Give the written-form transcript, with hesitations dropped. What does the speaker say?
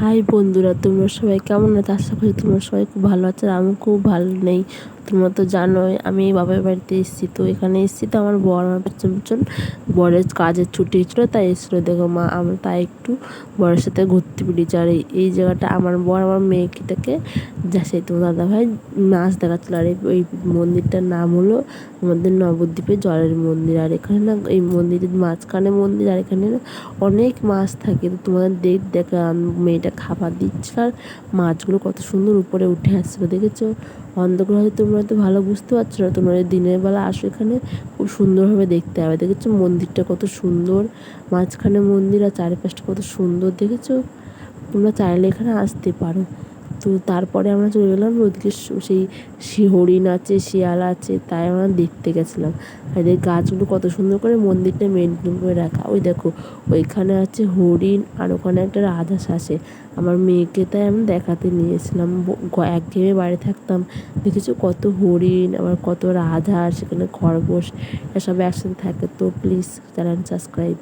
High বন্ধুরা, তোমরা সবাই কেমন আছো? আশা করি তোমরা সবাই খুব ভালো আছো। আর আমি খুব ভালো নেই। তোমরা তো জানোই আমি বাবার বাড়িতে এসেছি। তো এখানে এসেছি তো আমার বর আমার পেছন বরের কাজের ছুটি ছিল, তাই এসেছিলো। দেখো মা, আমরা তাই একটু বরের সাথে ঘুরতে বেরিয়েছি। আর এই জায়গাটা আমার বর আমার মেয়েটাকে যা সেই তোমার দাদাভাই মাছ দেখাচ্ছিলো। আর এই মন্দিরটার নাম হলো আমাদের নবদ্বীপের জলের মন্দির। আর এখানে না এই মন্দিরের মাঝখানে মন্দির, আর এখানে না অনেক মাছ থাকে। তো তোমাদের দেখো মেয়েটা খাবার দিচ্ছিল, আর মাছগুলো কত সুন্দর উপরে উঠে আসছিলো, দেখেছো? অন্ধকার হয়তো তোমরা তো ভালো বুঝতে পারছো না। তোমরা দিনের বেলা আসো, এখানে খুব সুন্দরভাবে দেখতে হবে। দেখেছো মন্দিরটা কত সুন্দর, মাঝখানে মন্দির আর চারিপাশটা কত সুন্দর, দেখেছো? তোমরা চাইলে এখানে আসতে পারো। তো তারপরে আমরা চলে গেলাম ওদিকে, সেই হরিণ আছে, শিয়াল আছে, তাই আমরা দেখতে গেছিলাম। আর এই গাছগুলো কত সুন্দর করে মন্দিরটা মেনটেন করে রাখা। ওই দেখো ওইখানে আছে হরিণ, আর ওখানে একটা রাজহাঁস আছে। আমার মেয়েকে তাই আমি দেখাতে নিয়েছিলাম। একঘেয়েমে বাড়ি থাকতাম, দেখেছো কত হরিণ, আবার কত রাজহাঁস, সেখানে খরগোশ, এসব একসাথে থাকে। তো প্লিজ চ্যানেল সাবস্ক্রাইব।